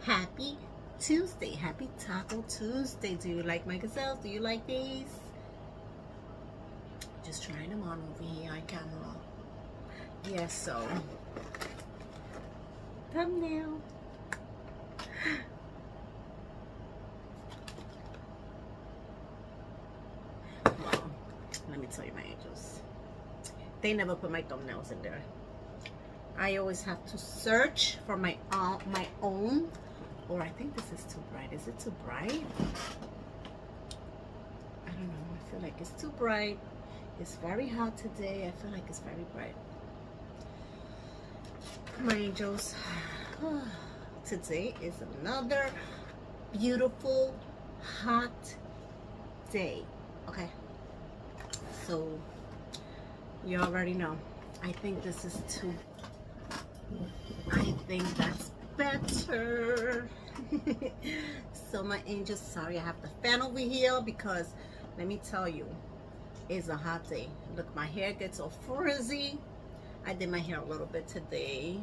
Happy Tuesday. Happy Taco Tuesday. Do you like my gazelles? Do you like these? Just trying them on over here on camera. Yes, so thumbnail. Well, let me tell you, my angels, they never put my thumbnails in there. I always have to search for my own. Or I think this is too bright. Is it too bright? I don't know. I feel like it's too bright. It's very hot today. I feel like it's very bright. My angels, today is another beautiful hot day. Okay, so you already know. I think this is too, I think that's better. So my angels, sorry I have the fan over here because let me tell you, it's a hot day. Look, my hair gets all frizzy. I did my hair a little bit today.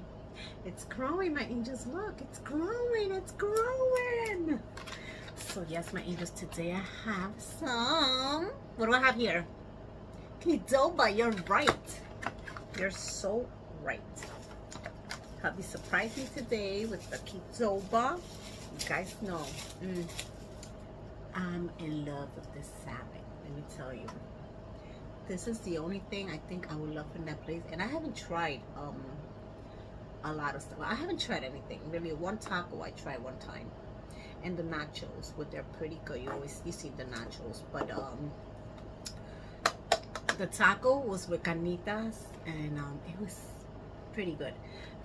It's growing, my angels. Look, it's growing. It's growing. So yes, my angels, today I have some, what do I have here? Qdobo. You're right. You're so right. Hubby surprised me today with the Qdobo. You guys know, I'm in love with this salad. Let me tell you. This is the only thing I think I would love in that place. And I haven't tried a lot of stuff. I haven't tried anything. Really, one taco I tried one time. And the nachos, but they're pretty good. You see the nachos. But the taco was with carnitas and it was pretty good.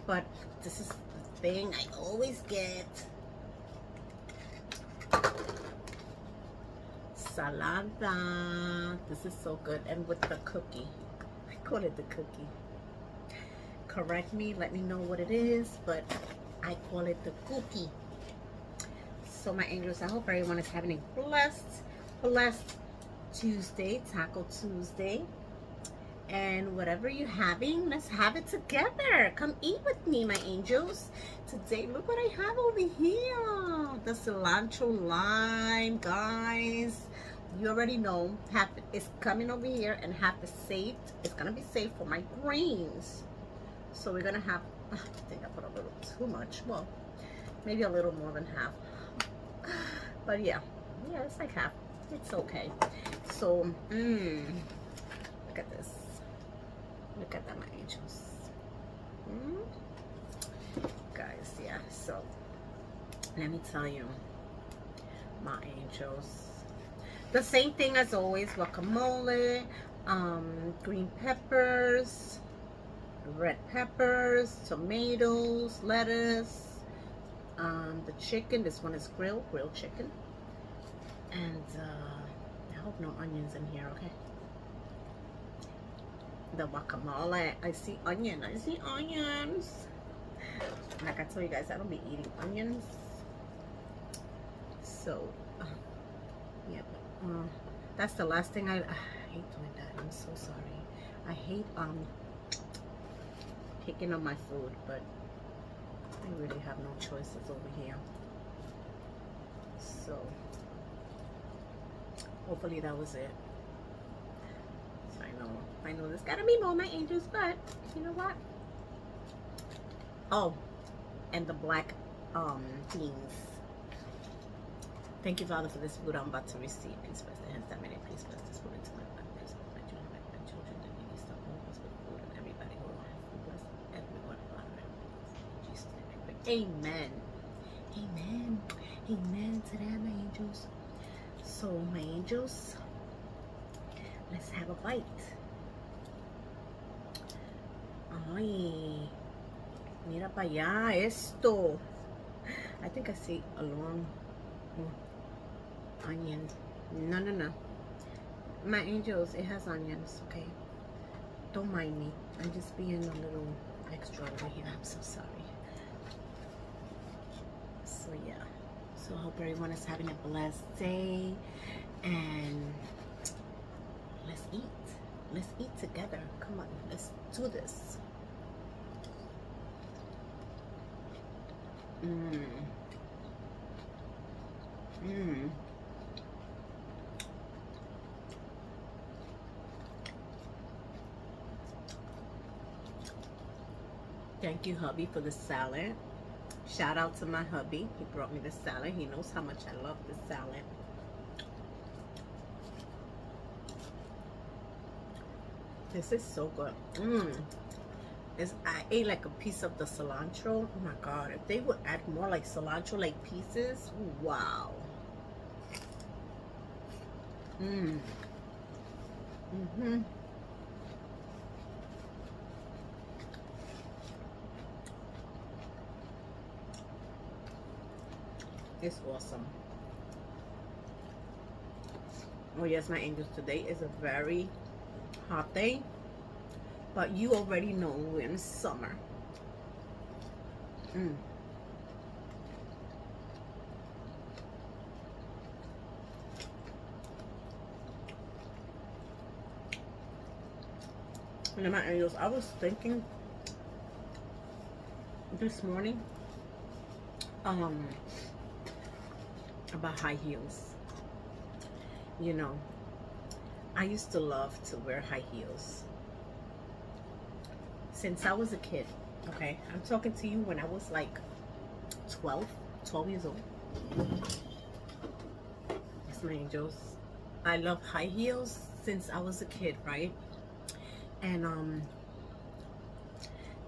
But this is the thing I always get. Salada. This is so good. And with the cookie. I call it the cookie. Correct me. Let me know what it is. But I call it the cookie. So my angels, I hope everyone is having a blessed Tuesday. Taco Tuesday. And whatever you're having, let's have it together. Come eat with me, my angels. Today, look what I have over here. The cilantro lime, guys. You already know, half is coming over here and half is saved. It's gonna be saved for my greens. So we're gonna have, I think I put a little too much. Well, maybe a little more than half. But yeah, it's like half. It's okay. So, look at this. Look at that, my angels. Guys, yeah, so let me tell you, my angels, the same thing as always: guacamole, green peppers, red peppers, tomatoes, lettuce, the chicken. This one is grilled chicken, and I hope no onions in here. Okay. The guacamole. I see onion. I see onions. Like I told you guys, I don't be eating onions. So, yeah. That's the last thing I hate doing that. I'm so sorry. I hate picking up my food, but I really have no choices over here. So, hopefully that was it. I know there's gotta be more, my angels, but you know what? Oh, and the black beans. Thank you, Father, for this food I'm about to receive. Please bless the hands that made it. Please bless this food into my life. Please bless my children, my grandchildren, that we need to hold us with food and everybody who will have food. Bless everyone, Father. In Jesus' name I pray. Amen. Amen. Amen to that, my angels. So, my angels, let's have a bite. Ay, mira para allá esto. I think I see a long onion. No. My angels, it has onions, okay? Don't mind me. I'm just being a little extra over here. I'm so sorry. So, yeah. So, I hope everyone is having a blessed day. And let's eat. Let's eat together. Come on, let's do this. Mm. Thank you, hubby, for the salad. Shout out to my hubby. He brought me the salad. He knows how much I love this salad. This is so good. I ate like a piece of the cilantro. Oh my god, if they would add more like cilantro like pieces, wow. It's awesome. Oh yes, my angels, today is a very hot day, but you already know we're in summer. And then my angels, I was thinking this morning about high heels. You know, I used to love to wear high heels since I was a kid. Okay, I'm talking to you when I was like 12 years old. Yes, my angels, I love high heels since I was a kid, right? And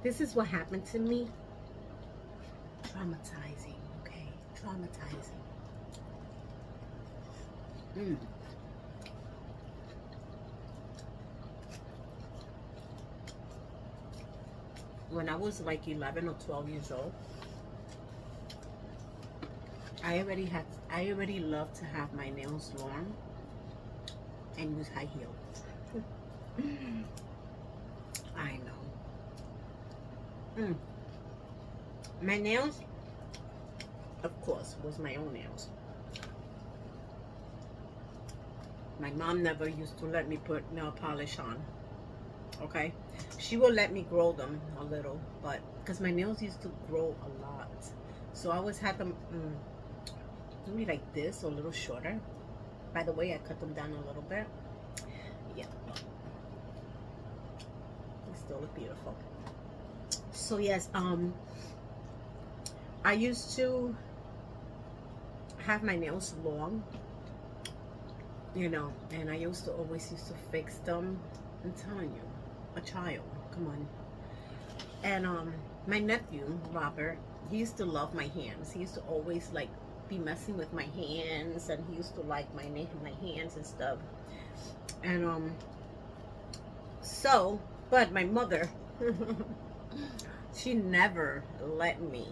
this is what happened to me. Traumatizing, okay? Traumatizing. When I was like 11 or 12 years old, I already loved to have my nails long and use high heels. I know. My nails, of course, was my own nails. My mom never used to let me put nail polish on. Okay, she will let me grow them a little, but because my nails used to grow a lot, so I always had them maybe like this or a little shorter. By the way, I cut them down a little bit. Yeah, they still look beautiful. So yes, I used to have my nails long, you know, and I always used to fix them. I'm telling you, a child, come on. And my nephew Robert, he used to love my hands. He used to always like be messing with my hands, and he used to like my hands and stuff. And so, but my mother she never let me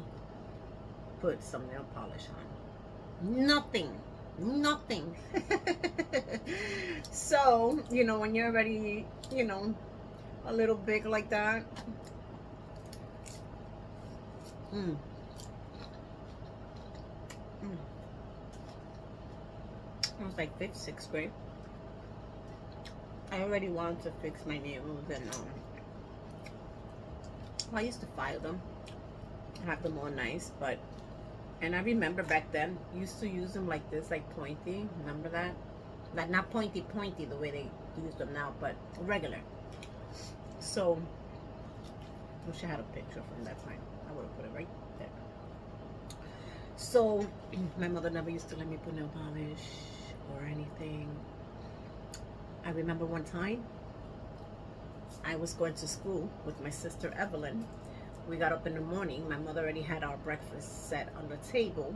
put some nail polish on. Nothing. So, you know, when you're already, you know, a little big like that. I was like 5th, 6th grade. I already wanted to fix my nails, and I used to file them, have them all nice, but, and I remember back then, used to use them like this, like pointy, remember that? Like not pointy the way they use them now, but regular. So, I wish I had a picture from that time. I would have put it right there. So, my mother never used to let me put nail polish or anything. I remember one time, I was going to school with my sister Evelyn. We got up in the morning. My mother already had our breakfast set on the table.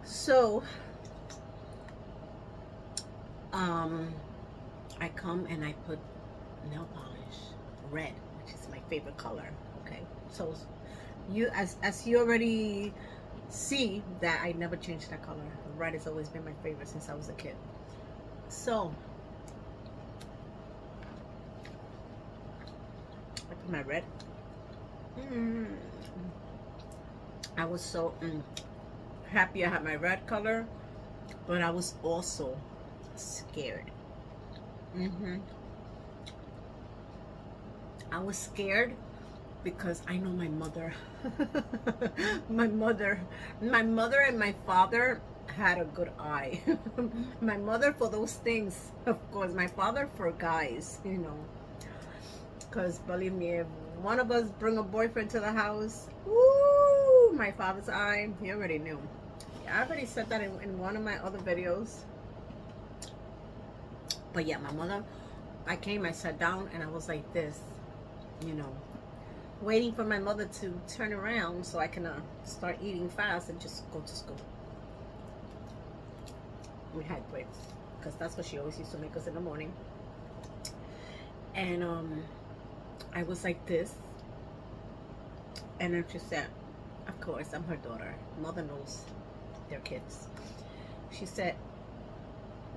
So, I come and I put nail polish, red, which is my favorite color. Okay, so you, as you already see, that I never changed that color. Red has always been my favorite since I was a kid. So I put my red. I was so happy I had my red color, but I was also scared. I was scared because I know my mother. my mother and my father had a good eye. My mother for those things, of course. My father for guys, you know. Because believe me, if one of us bring a boyfriend to the house, woo, my father's eye, he already knew. I already said that in one of my other videos. But yeah, my mother, I sat down, and I was like this, you know, waiting for my mother to turn around so I can start eating fast and just go to school. We had breaks, because that's what she always used to make us in the morning. And I was like this, and then she said, of course, I'm her daughter. Mother knows their kids. She said,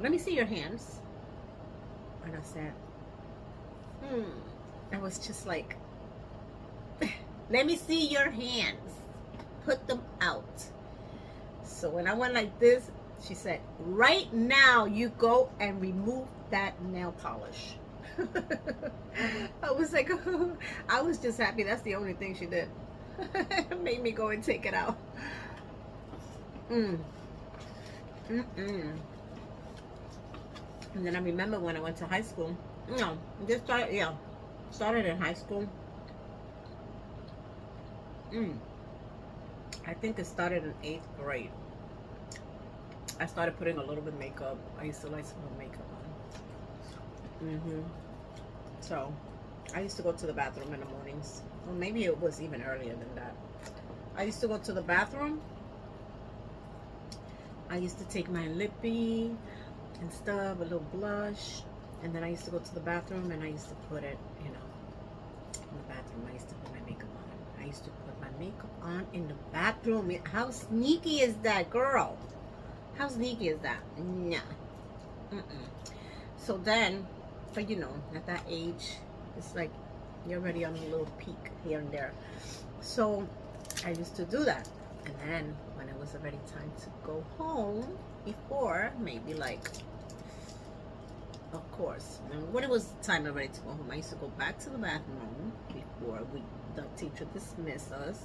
let me see your hands. And I said, I was just like, let me see your hands. Put them out. So when I went like this, she said, right now you go and remove that nail polish. I was like, I was just happy. That's the only thing she did. Made me go and take it out. And then I remember when I went to high school. No, just started, yeah. Started in high school. I think it started in 8th grade. I started putting a little bit of makeup. I used to like to put makeup on. So, I used to go to the bathroom in the mornings. Well, maybe it was even earlier than that. I used to go to the bathroom. I used to take my lippy and stuff, a little blush. And then I used to go to the bathroom and I used to put it, you know, in the bathroom. I used to put my makeup on. I used to put my makeup on in the bathroom. How sneaky is that, girl? How sneaky is that? Nah. So then, but you know, at that age, it's like you're already on a little peak here and there. So I used to do that. And then when it was already time to go home, before maybe like, of course, when it was time already to go home, I used to go back to the bathroom before the teacher dismissed us.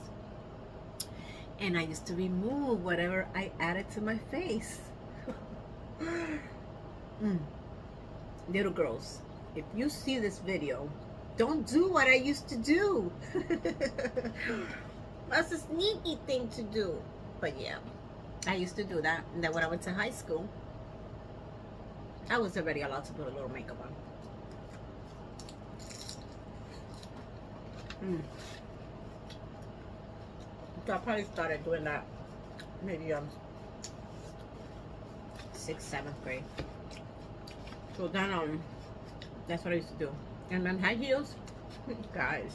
And I used to remove whatever I added to my face. Little girls, if you see this video, don't do what I used to do. That's a sneaky thing to do. But yeah, I used to do that. And then when I went to high school, I was already allowed to put a little makeup on. So I probably started doing that maybe 6th, 7th grade. So then that's what I used to do. And then high heels, guys.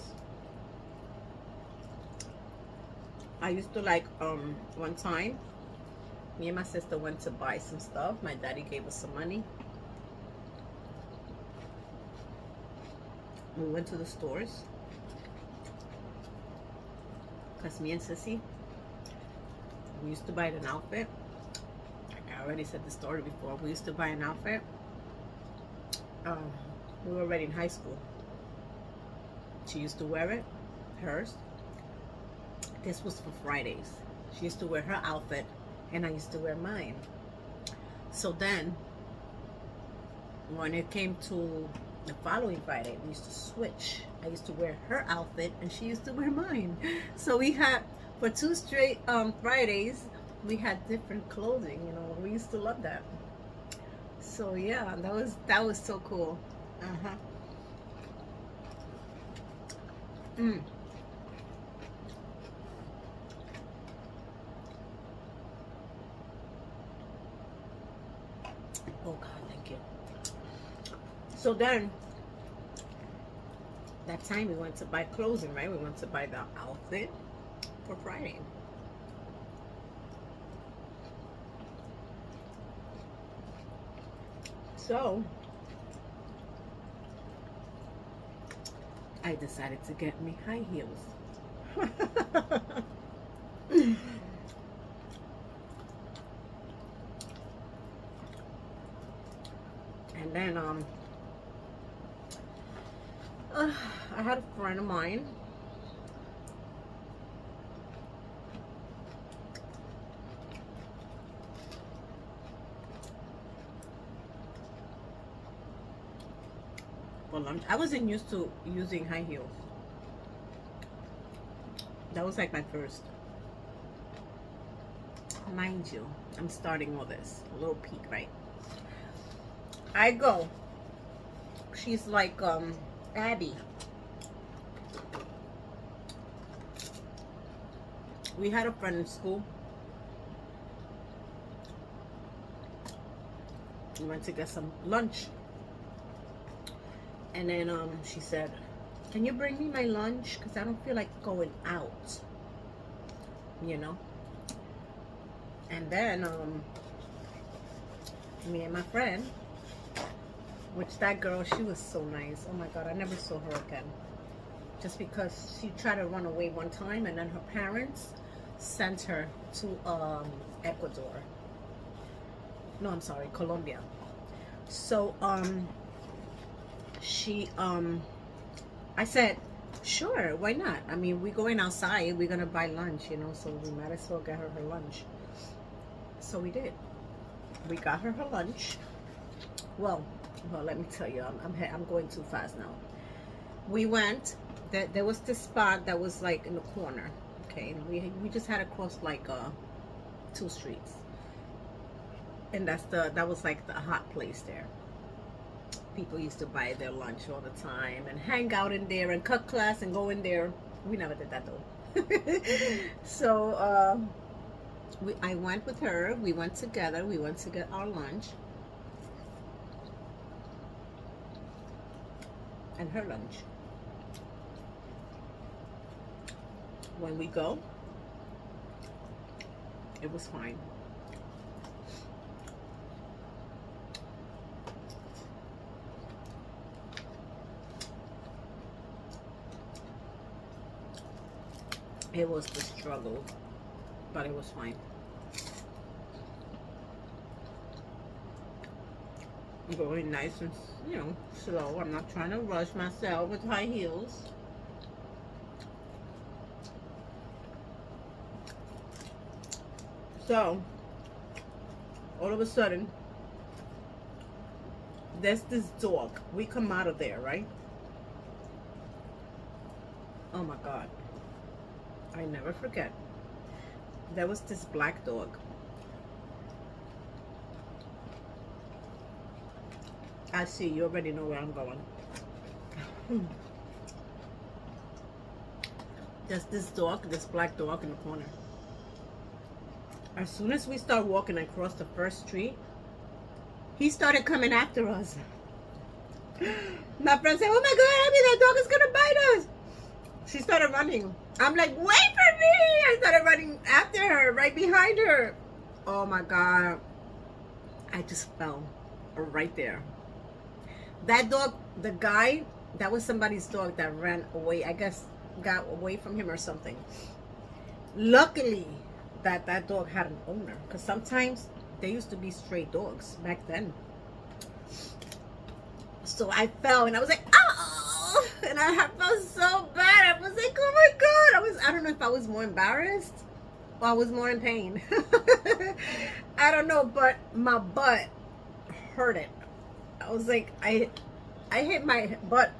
I used to like one time, me and my sister went to buy some stuff. My daddy gave us some money. We went to the stores. Because me and Sissy, we used to buy an outfit. I already said the story before. We used to buy an outfit. We were already in high school. She used to wear it, hers. This was for Fridays. She used to wear her outfit, and I used to wear mine. So then, when it came to the following Friday, we used to switch. I used to wear her outfit and she used to wear mine. So we had, for 2 straight Fridays, we had different clothing, you know. We used to love that. So yeah, that was so cool. Oh God, thank you. So then, that time we went to buy clothing, right? We went to buy the outfit for Friday. So, I decided to get me high heels. And then I had a friend of mine. for lunch. I wasn't used to using high heels. That was like my first. Mind you, I'm starting all this. A little peek, right? I go. She's like, Abby. We had a friend in school. We went to get some lunch. And then she said, can you bring me my lunch? Because I don't feel like going out. You know? And then me and my friend, which that girl, she was so nice. Oh my God, I never saw her again. Just because she tried to run away one time and then her parents sent her to Ecuador. No, I'm sorry, Colombia. So I said, sure, why not? I mean, we're going outside, we're gonna buy lunch, you know, so we might as well get her her lunch. So we did. We got her her lunch. Well, let me tell you, I'm going too fast now. We went. There was this spot that was like in the corner. Okay, and we just had to cross like 2 streets, and that was like the hot place there. People used to buy their lunch all the time and hang out in there and cut class and go in there. We never did that though. So I went with her. We went together. We went to get our lunch and her lunch. When we go, it was fine. It was the struggle, but it was fine. Going nice and, you know, slow. I'm not trying to rush myself with high heels. So, all of a sudden, there's this dog. We come out of there, right? Oh my God. I never forget. There was this black dog. I see, you already know where I'm going. There's this dog, this black dog in the corner. As soon as we start walking across the first street, he started coming after us. My friend said, oh my God, Abby, that dog is gonna bite us. She started running. I'm like, wait for me. I started running after her, right behind her. Oh my God. I just fell right there. That dog, the guy, that was somebody's dog that ran away. I guess got away from him or something. Luckily, that dog had an owner. Because sometimes there used to be stray dogs back then. So I fell and I was like, oh! And I felt so bad. I was like, oh my God. I don't know if I was more embarrassed or I was more in pain. I don't know, but my butt hurt it. I was like, I hit my butt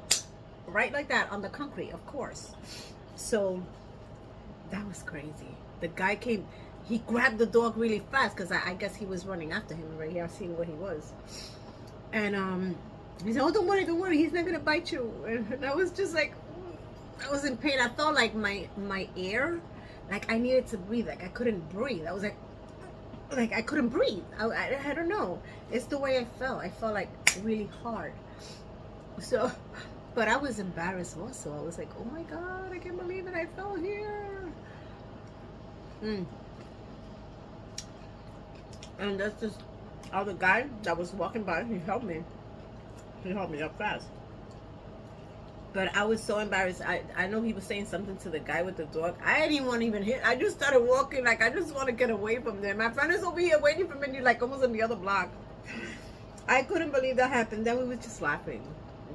right like that on the concrete, of course. So that was crazy. The guy came, he grabbed the dog really fast because I guess he was running after him already. I seen where he was. And he said, oh, don't worry, he's not gonna bite you. And I was just like, I was in pain. I felt like my air, like I needed to breathe, like I couldn't breathe. I was like I couldn't breathe. I don't know. It's the way I felt. I felt like really hard. So, but I was embarrassed also. I was like, oh my God, I can't believe it. I fell here. And that's this other guy that was walking by. He helped me. He helped me up fast. But I was so embarrassed. I know he was saying something to the guy with the dog. I didn't even want to even hit. I just started walking like I just want to get away from them. My friend is over here waiting for me, like almost on the other block. I couldn't believe that happened. Then we were just laughing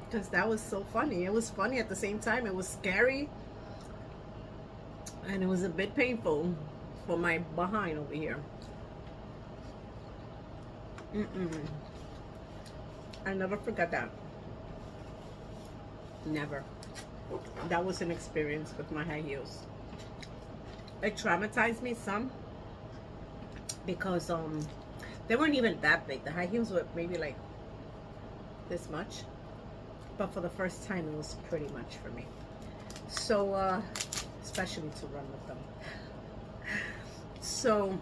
because that was so funny. It was funny at the same time. It was scary. And it was a bit painful for my behind over here. I never forgot that. Never. That was an experience with my high heels. It traumatized me some because they weren't even that big. The high heels were maybe like this much, but for the first time it was pretty much for me. So especially to run with them. So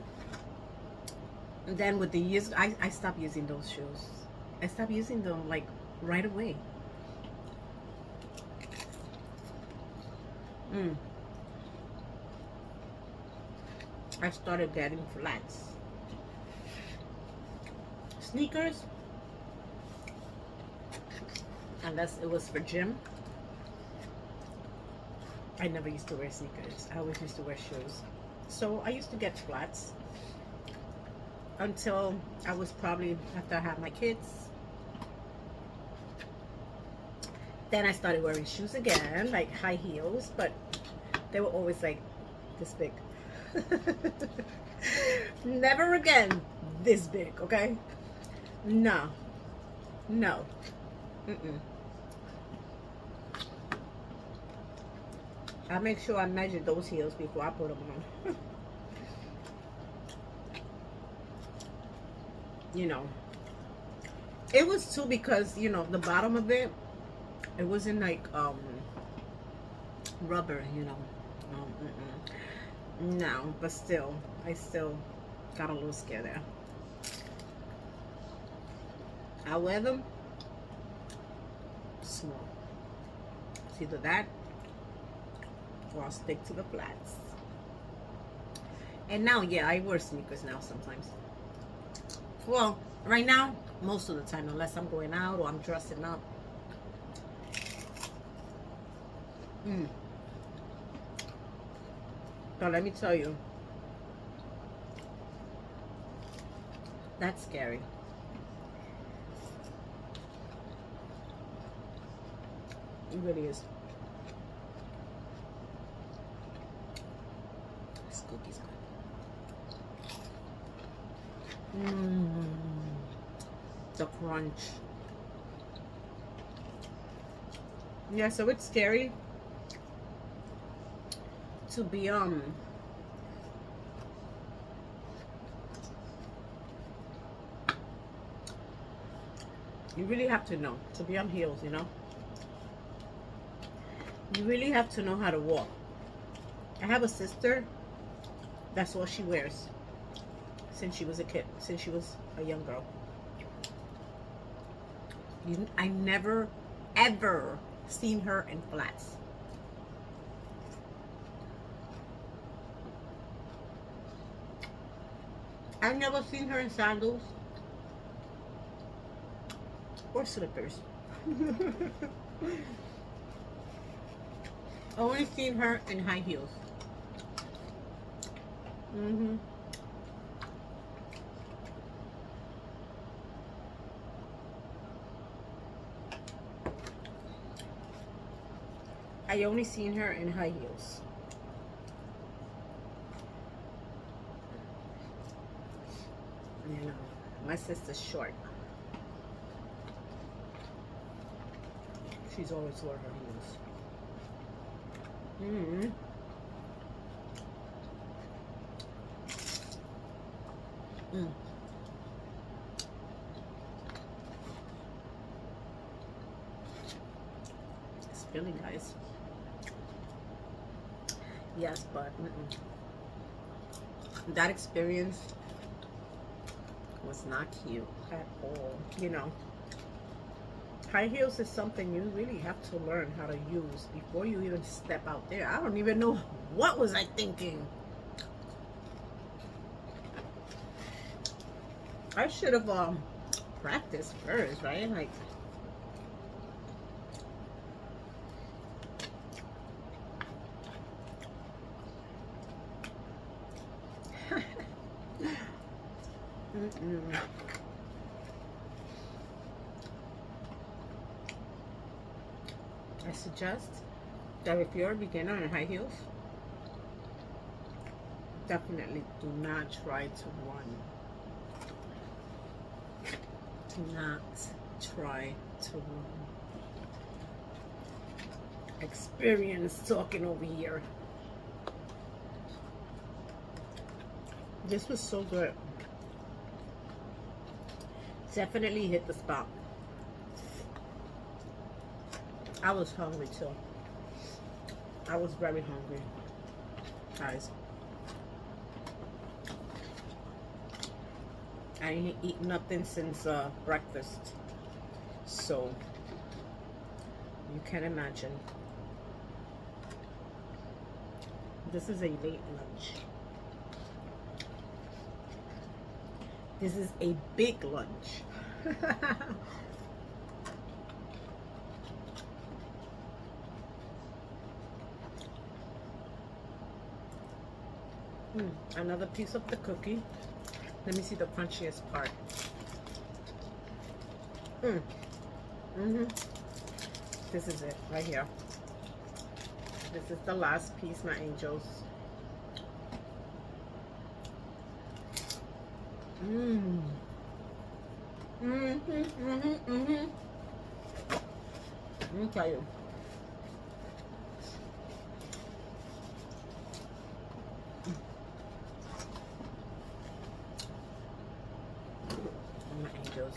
then with the years, I stopped using those shoes. I stopped using them like right away. I started getting flats. Sneakers, unless it was for gym, I never used to wear sneakers. I always used to wear shoes. So I used to get flats until I was probably after I had my kids. Then I started wearing shoes again, like high heels, but they were always like this big. Never again this big, okay? No. No. I make sure I measure those heels before I put them on. You know, it was too because, you know, the bottom of it, it wasn't like rubber, you know. No, but still, I still got a little scared there. I wear them small. It's either that or I'll stick to the flats. And now, yeah, I wear sneakers now sometimes. Well, right now, most of the time, unless I'm going out or I'm dressing up. But let me tell you, that's scary. It really is. This cookie's good. The crunch. Yeah, so it's scary to be you really have to know to be on heels, you know. You really have to know how to walk. I have a sister, that's all she wears since she was a kid, since she was a young girl. I never ever seen her in flats. I've never seen her in sandals or slippers. Only seen her in high heels. I only seen her in high heels. You know, my sister's short. She's always wore her heels. It's filling, guys. Yes, but that experience was not cute at all. You know, high heels is something you really have to learn how to use before you even step out there. I don't even know what was I thinking. I should have practiced first, right? Like, I suggest that if you're a beginner in high heels, definitely do not try to run. Do not try to run. experience talking over here. This was so good. Definitely hit the spot. I was hungry too. I was very hungry, guys. I ain't eaten nothing since breakfast, so you can imagine. This is a late lunch. This is a big lunch. Another piece of the cookie. Let me see the crunchiest part. This is it right here. This is the last piece, my angels. Let me tell you. My angels.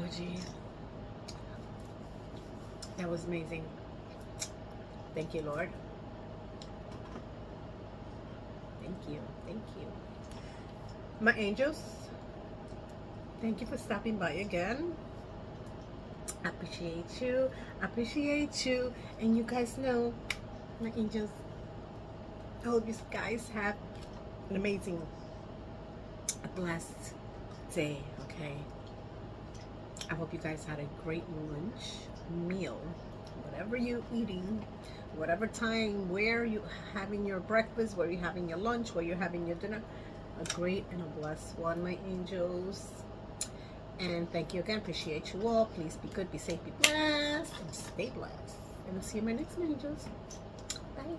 OMG. That was amazing. Thank you, Lord. Thank you. Thank you. My angels, thank you for stopping by again. I appreciate you. I appreciate you. And you guys know, my angels, I hope you guys have an amazing, a blessed day, okay? I hope you guys had a great meal, whatever you're eating, whatever time, where you having your breakfast, where you're having your lunch, where you're having your dinner. A great and a blessed one, my angels. And thank you again. Appreciate you all. Please be good, be safe, be blessed, and stay blessed. And I'll see you in my next one, angels. Bye.